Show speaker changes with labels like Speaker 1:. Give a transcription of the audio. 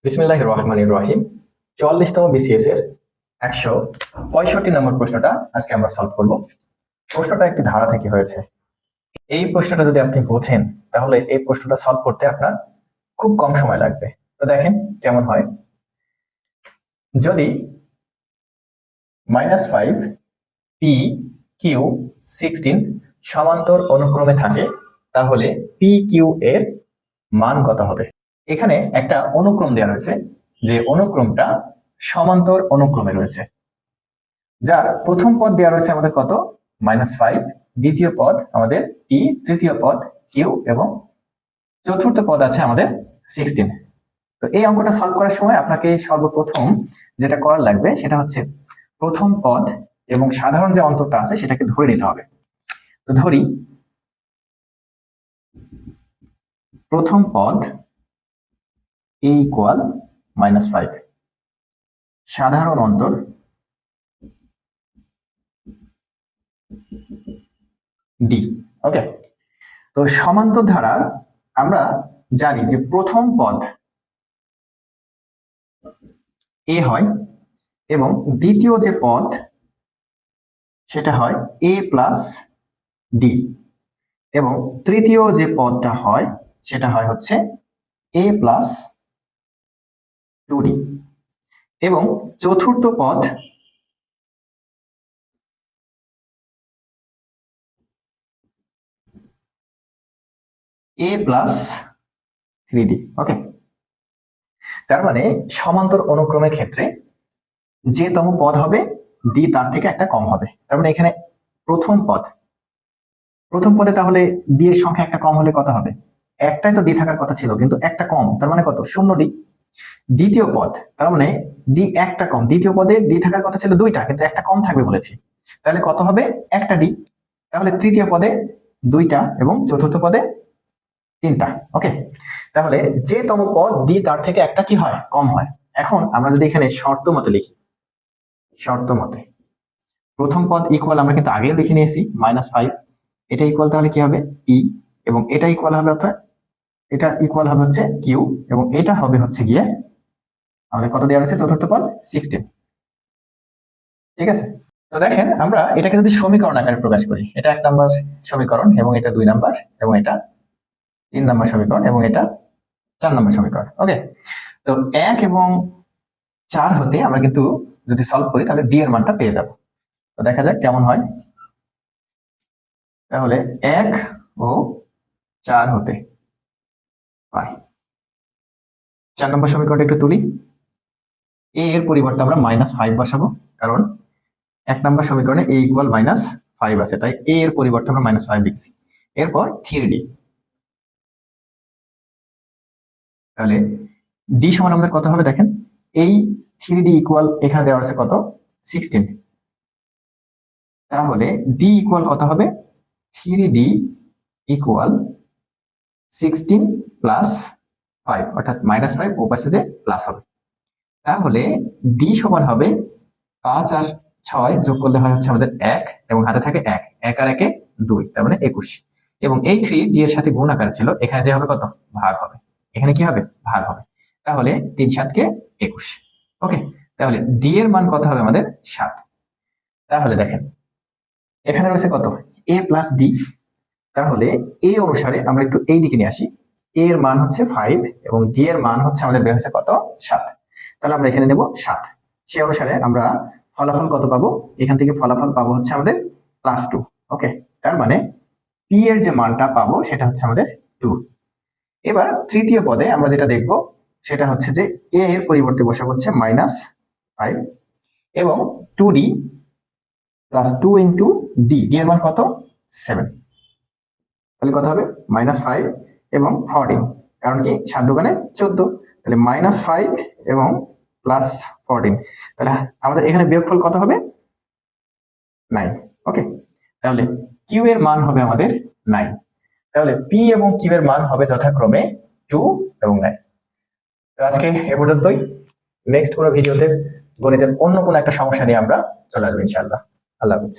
Speaker 1: বিসমিল্লাহির রহমানির রহিম। 44তম বিসিএস এর 165 নম্বর প্রশ্নটা আজকে আমরা সলভ করব। প্রশ্নটা একটি ধারা থেকে হয়েছে। এই প্রশ্নটা যদি আপনি বোঝেন তাহলে এই প্রশ্নটা সলভ করতে আপনার খুব কম সময় লাগবে। তো দেখেন কেমন হয়। যদি -5 পি কিউ 16 সমান্তর অনুক্রমে থাকে তাহলে পি কিউ এর মান কত হবে? এখানে একটা অনুক্রম দেওয়া রয়েছে, যে অনুক্রমটা সমান্তর অনুক্রমে রয়েছে, যার প্রথম পদ দেওয়া রয়েছে আমাদের কত, -5, দ্বিতীয় পদ আমাদের পি, তৃতীয় পদ কিউ এবং চতুর্থ পদ আছে আমাদের 16। তো এই অঙ্কটা সলভ করার সময় আপনাকে সর্বপ্রথম যেটা করার লাগবে সেটা হচ্ছে প্রথম পদ এবং সাধারণ যে অন্তরটা আছে সেটাকে ধরে নিতে হবে। তো ধরি প্রথম পদ a ইকুয়াল -5, সাধারণ অন্তর ডি। ওকে, তো সমান্তর ধারার আমরা জানি যে প্রথম পদ এ হয় এবং দ্বিতীয় যে পদ সেটা হয় এ প্লাস ডি এবং তৃতীয় যে পদটা হয় সেটা হয় হচ্ছে এ প্লাস 2d এবং চতুর্থ পদ এ প্লাস 3d। ওকে, তার মানে সমান্তর অনুক্রমের ক্ষেত্রে যে তম পদ হবে ডি তার থেকে একটা কম হবে। তার মানে এখানে প্রথম পদে তাহলে ডি এর সংখ্যা একটা কম হলে কত হবে? একটাই তো ডি থাকার কথা ছিল, কিন্তু একটা কম, তার মানে কত? 0d। দ্বিতীয় পদ, তার মানে ডি একটা কম, দ্বিতীয় পদে ডি থাকার কথা ছিল দুইটা, কিন্তু একটা কম থাকবে বলেছি, তাহলে কত হবে? একটা ডি। তাহলে তৃতীয় পদে দুইটা এবং চতুর্থ পদে তিনটা। ওকে, তাহলে যে তম পদ ডি তার থেকে একটা কি হয়? কম হয়। এখন আমরা যদি এখানে শর্ত মতে লিখি, শর্ত মতে প্রথম পদ ইকুয়াল, আমরা কিন্তু আগেও লিখে নিয়েছি -5, এটা ইকুয়াল তাহলে কি হবে? পি, এবং এটা ইকুয়াল হবে অর্থাৎ এটা ইকুয়াল হবে হচ্ছে কিউ, এবং এটা হবে হচ্ছে গিয়ে আমাদের কত দেওয়া রয়েছে? চতুর্থ পদ 16। ঠিক আছে, তো দেখেন আমরা এটাকে যদি সমীকরণ আকারে প্রকাশ করি, এটা 1 নাম্বার সমীকরণ এবং এটা 2 নাম্বার এবং এটা 3 নাম্বার সমীকরণ এবং এটা 4 নাম্বার সমীকরণ। ওকে, তো 1 এবং 4 হতে আমরা কিন্তু যদি সলভ করি তাহলে ডি এর মানটা পেয়ে যাব। তো দেখা যাক কেমন হয়। তাহলে 1 ও 4 হতে পাই। 4 নম্বর সমীকরণটা একটু তুলি। এ এর পরিবর্তে আমরা -5 বসাবো, কারণ 1 নম্বর সমীকরণে a ইকুয়াল -5 আছে, তাই a এর পরিবর্তে আমরা -5 লিখছি। এরপর 3d, তাহলে d সমান আমাদের কত হবে? দেখেন এই 3d ইকুয়াল এখানে দেওয়া আছে কত? 16। তাহলে d ইকুয়াল কত হবে? 3d ইকুয়াল 16 প্লাস 5, অর্থাৎ -5 ও পাশে যে প্লাস হবে। তাহলে d সমান হবে 5 আর 6 যোগ করলে হয় হচ্ছে আমাদের 1 এবং হাতে থাকে 1, 1 আর 1 2, তার মানে 21। এবং এই 3 d এর সাথে গুণ আকার ছিল, এখানে যে হবে কত? ভাগ হবে। এখানে কি হবে? ভাগ হবে। তাহলে 3 7 কে 21। ওকে, তাহলে d এর মান কত হবে আমাদের? 7। তাহলে দেখেন এখানে রয়েছে কত? a plus d। তাহলে এই অনুসারে আমরা একটু এই দিকে নিয়ে আসি। a এর মান হচ্ছে 5 এবং d এর মান হচ্ছে আমাদের বের হচ্ছে কত? 7। তাহলে আমরা এখানে নেব 7। সেই অনুসারে আমরা ফলাফল কত পাবো? এখান থেকে ফলাফল পাবো হচ্ছে আমাদের +2। ওকে, তার মানে p এর যে মানটা পাবো সেটা হচ্ছে আমাদের 2। এবার তৃতীয় পদে আমরা যেটা দেখব সেটা হচ্ছে যে a এর পরিবর্তে বসাবো হচ্ছে -5 এবং 2d plus 2 into d, d এর মান কত? 7। তাহলে কত হবে? -5 এবং 14, কারণ কি 7 দোকানে 14, তাহলে -5 এবং +14। তাহলে আমাদের এখানে বিয়োগফল কত হবে? 9। ওকে, তাহলে কিউ এর মান হবে আমাদের 9। তাহলে পি এবং কিউ এর মান হবে যথাক্রমে 2 এবং 9। তো আজকে এ পর্যন্তই। নেক্সট কোনো ভিডিওতে গণিতের অন্য কোনো একটা সমস্যা নিয়ে আমরা চলে আসবো ইনশাআল্লাহ। আল্লাহ হাফেজ।